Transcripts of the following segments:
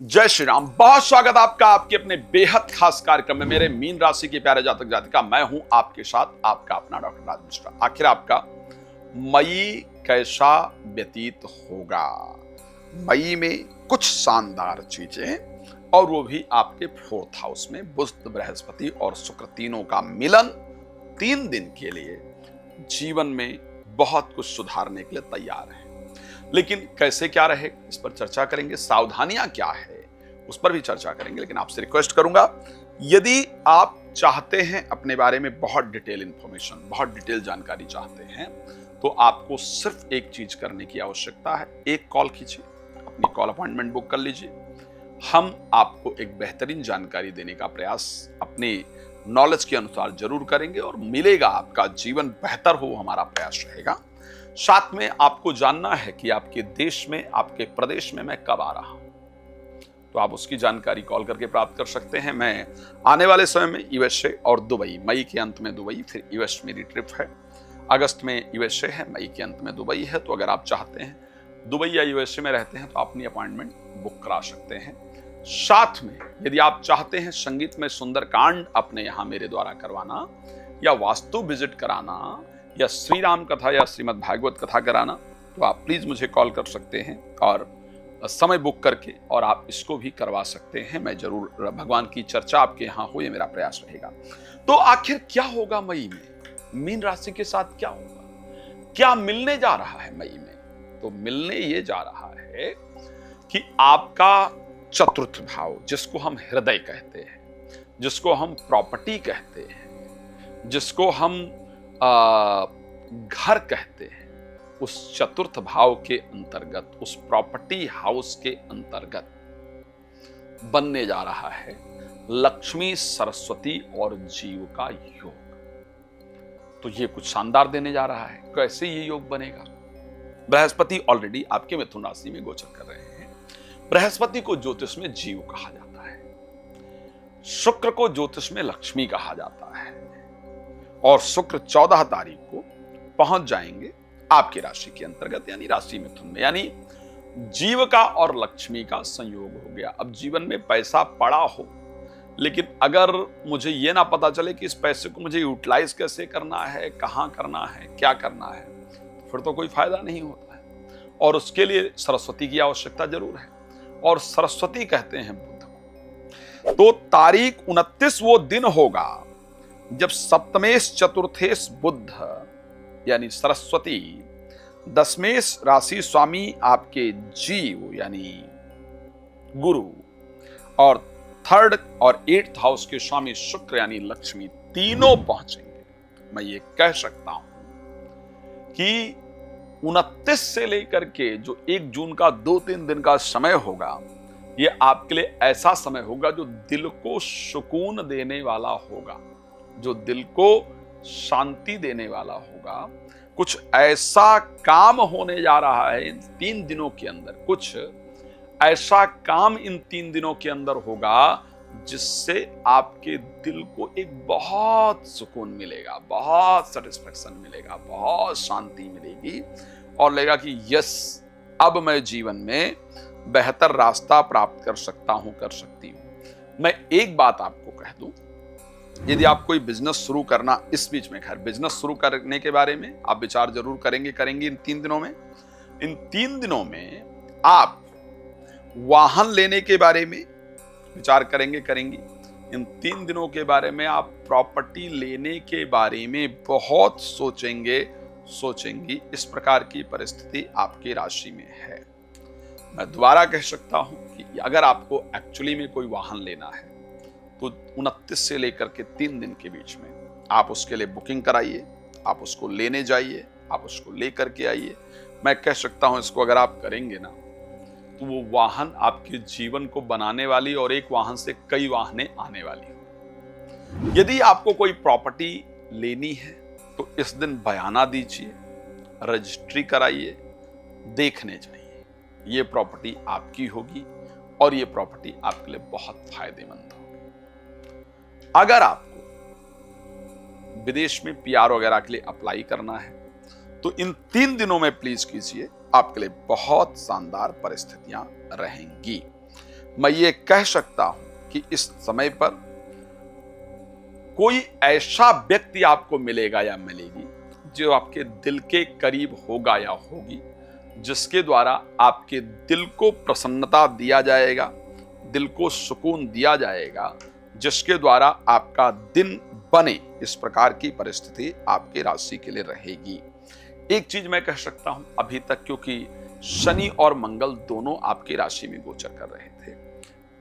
जय श्री राम। बहुत स्वागत आपका आपके अपने बेहद खास कार्यक्रम में। मेरे मीन राशि के प्यारे जातक जातिका, मैं हूं आपके साथ आपका अपना डॉक्टर राज मिश्रा। आखिर आपका मई कैसा व्यतीत होगा? मई में कुछ शानदार चीजें, और वो भी आपके फोर्थ हाउस में बुध, बृहस्पति और शुक्र तीनों का मिलन 3 दिन के लिए जीवन में बहुत कुछ सुधारने के लिए तैयार है। लेकिन कैसे क्या रहे, इस पर चर्चा करेंगे। सावधानियां क्या है, उस पर भी चर्चा करेंगे। लेकिन आपसे रिक्वेस्ट करूंगा, यदि आप चाहते हैं अपने बारे में बहुत डिटेल इंफॉर्मेशन, बहुत डिटेल जानकारी चाहते हैं, तो आपको सिर्फ एक चीज करने की आवश्यकता है। एक कॉल कीजिए, अपनी कॉल अपॉइंटमेंट बुक कर लीजिए। हम आपको एक बेहतरीन जानकारी देने का प्रयास अपने नॉलेज के अनुसार जरूर करेंगे और मिलेगा। आपका जीवन बेहतर हो, हमारा प्रयास रहेगा। साथ में आपको जानना है कि आपके देश में, आपके प्रदेश में मैं कब आ रहा हूं, तो आप उसकी जानकारी कॉल करके प्राप्त कर सकते हैं। मैं आने वाले समय में यूएसए और दुबई, मई के अंत में दुबई, फिर यूएस मेरी ट्रिप है। अगस्त में यूएसए है, मई के अंत में दुबई है। तो अगर आप चाहते हैं, दुबई या यूएसए में रहते हैं, तो अपनी अपॉइंटमेंट बुक करा सकते हैं। साथ में यदि आप चाहते हैं संगीत में सुंदरकांड अपने यहां मेरे द्वारा करवाना, या वास्तु विजिट कराना, या श्री राम कथा या श्रीमद् भागवत कथा कराना, तो आप प्लीज मुझे कॉल कर सकते हैं और समय बुक करके और आप इसको भी करवा सकते हैं। मैं जरूर भगवान की चर्चा आपके यहाँ हो, ये मेरा प्रयास रहेगा। तो आखिर क्या होगा मई में? मीन राशि के साथ क्या होगा, क्या मिलने जा रहा है मई में? तो मिलने ये जा रहा है कि आपका चतुर्थ भाव, जिसको हम हृदय कहते हैं, जिसको हम प्रॉपर्टी कहते हैं, जिसको हम घर कहते हैं, उस चतुर्थ भाव के अंतर्गत, उस प्रॉपर्टी हाउस के अंतर्गत बनने जा रहा है लक्ष्मी, सरस्वती और जीव का योग। तो ये कुछ शानदार देने जा रहा है। कैसे ये योग बनेगा? बृहस्पति ऑलरेडी आपके मिथुन राशि में गोचर कर रहे हैं। बृहस्पति को ज्योतिष में जीव कहा जाता है, शुक्र को ज्योतिष में लक्ष्मी कहा जाता है, और शुक्र 14 तारीख को पहुंच जाएंगे आपकी राशि के अंतर्गत, यानी राशि मिथुन में। यानी जीव का और लक्ष्मी का संयोग हो गया। अब जीवन में पैसा पड़ा हो, लेकिन अगर मुझे यह ना पता चले कि इस पैसे को मुझे यूटिलाइज कैसे करना है, कहां करना है, क्या करना है, तो फिर तो कोई फायदा नहीं होता है। और उसके लिए सरस्वती की आवश्यकता जरूर है, और सरस्वती कहते हैं बुध को। तो तारीख 29 वो दिन होगा जब सप्तमेश चतुर्थेश बुध यानी सरस्वती, दशमेश राशि स्वामी आपके जीव यानी गुरु, और थर्ड और 8th हाउस के स्वामी शुक्र यानी लक्ष्मी, तीनों पहुंचेंगे। मैं ये कह सकता हूं कि 29 से लेकर के जो 1 जून का 2-3 दिन का समय होगा, ये आपके लिए ऐसा समय होगा जो दिल को सुकून देने वाला होगा, जो दिल को शांति देने वाला होगा। कुछ ऐसा काम होने जा रहा है इन 3 दिनों के अंदर, कुछ ऐसा काम इन 3 दिनों के अंदर होगा जिससे आपके दिल को एक बहुत सुकून मिलेगा, बहुत सेटिस्फेक्शन मिलेगा, बहुत शांति मिलेगी, और लगेगा कि यस, अब मैं जीवन में बेहतर रास्ता प्राप्त कर सकता हूं, कर सकती हूं। मैं एक बात आपको कह दूं, यदि आप कोई बिजनेस शुरू करना, इस बीच में खैर बिजनेस शुरू करने के बारे में आप विचार जरूर करेंगे इन 3 दिनों में। इन 3 दिनों में आप वाहन लेने के बारे में विचार करेंगी। इन 3 दिनों के बारे में आप प्रॉपर्टी लेने के बारे में बहुत सोचेंगी। इस प्रकार की परिस्थिति आपकी राशि में है। मैं दोबारा कह सकता हूं कि अगर आपको एक्चुअली में कोई वाहन लेना है, तो 29 से लेकर के 3 दिन के बीच में आप उसके लिए बुकिंग कराइए, आप उसको लेने जाइए, आप उसको लेकर के आइए। मैं कह सकता हूं इसको अगर आप करेंगे ना, तो वो वाहन आपके जीवन को बनाने वाली, और एक वाहन से कई वाहनें आने वाली। यदि आपको कोई प्रॉपर्टी लेनी है, तो इस दिन बयाना दीजिए, रजिस्ट्री कराइए, देखने जाइए। ये प्रॉपर्टी आपकी होगी और ये प्रॉपर्टी आपके लिए बहुत फायदेमंद होगी। अगर आपको विदेश में पीआर वगैरह के लिए अप्लाई करना है, तो इन 3 दिनों में प्लीज कीजिए, आपके लिए बहुत शानदार परिस्थितियां रहेंगी। मैं ये कह सकता हूं कि इस समय पर कोई ऐसा व्यक्ति आपको मिलेगा या मिलेगी जो आपके दिल के करीब होगा या होगी, जिसके द्वारा आपके दिल को प्रसन्नता दिया जाएगा, दिल को सुकून दिया जाएगा, जिसके द्वारा आपका दिन बने, इस प्रकार की परिस्थिति आपकी राशि के लिए रहेगी। एक चीज मैं कह सकता हूं अभी तक, क्योंकि शनि और मंगल दोनों आपकी राशि में गोचर कर रहे थे,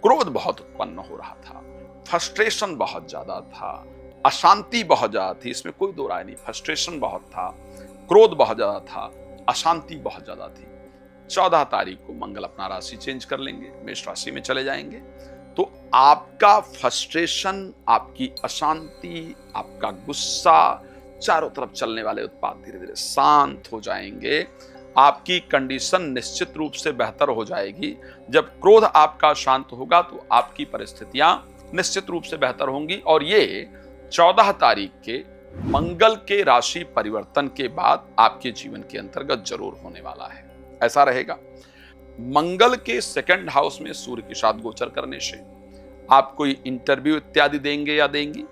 क्रोध बहुत उत्पन्न हो रहा था, फ्रस्ट्रेशन बहुत ज्यादा था, अशांति बहुत ज्यादा थी, इसमें कोई दो राय नहीं। फ्रस्ट्रेशन बहुत था, क्रोध बहुत ज्यादा था, अशांति बहुत ज्यादा थी। 14 तारीख को मंगल अपना राशि चेंज कर लेंगे, मेष राशि में चले जाएंगे, तो आपका फ्रस्ट्रेशन, आपकी अशांति, आपका गुस्सा, चारों तरफ चलने वाले उत्पाद धीरे धीरे शांत हो जाएंगे। आपकी कंडीशन निश्चित रूप से बेहतर हो जाएगी। जब क्रोध आपका शांत होगा तो आपकी परिस्थितियां निश्चित रूप से बेहतर होंगी, और ये 14 तारीख के मंगल के राशि परिवर्तन के बाद आपके जीवन के अंतर्गत जरूर होने वाला है। ऐसा रहेगा। मंगल के सेकंड हाउस में सूर्य के साथ गोचर करने से आप कोई इंटरव्यू इत्यादि देंगे या देंगी,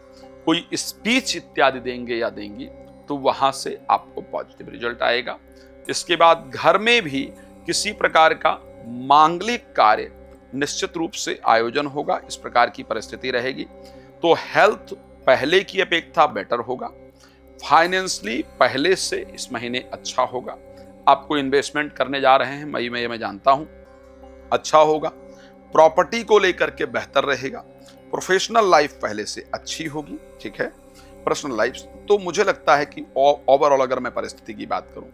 कोई स्पीच इत्यादि देंगे या देंगी, तो वहां से आपको पॉजिटिव रिजल्ट आएगा। इसके बाद घर में भी किसी प्रकार का मांगलिक कार्य निश्चित रूप से आयोजन होगा, इस प्रकार की परिस्थिति रहेगी। तो हेल्थ पहले की अपेक्षा बेटर होगा, फाइनेंशियली पहले से इस महीने अच्छा होगा। आपको इन्वेस्टमेंट करने जा रहे हैं मई में, मैं जानता हूं अच्छा होगा। प्रॉपर्टी को लेकर के बेहतर रहेगा। प्रोफेशनल लाइफ पहले से अच्छी होगी, ठीक है। पर्सनल लाइफ तो मुझे लगता है कि ओवरऑल अगर मैं परिस्थिति की बात करूं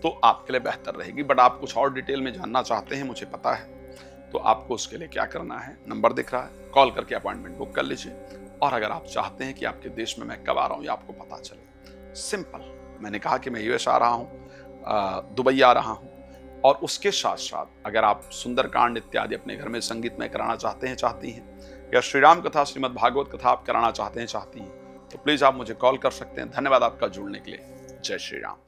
तो आपके लिए बेहतर रहेगी। बट आप कुछ और डिटेल में जानना चाहते हैं, मुझे पता है, तो आपको उसके लिए क्या करना है, नंबर दिख रहा है, कॉल करके अपॉइंटमेंट बुक कर लीजिए। और अगर आप चाहते हैं कि आपके देश में मैं कब आ रहा हूं या आपको पता चले, सिंपल, मैंने कहा कि मैं यूएस आ रहा हूं, दुबई आ रहा हूं, और उसके साथ साथ अगर आप सुंदरकांड इत्यादि अपने घर में संगीत में कराना चाहते हैं, चाहती हैं, या श्री राम कथा, श्रीमद् भागवत कथा आप कराना चाहते हैं, चाहती हैं, तो प्लीज आप मुझे कॉल कर सकते हैं। धन्यवाद आपका जुड़ने के लिए। जय श्री राम।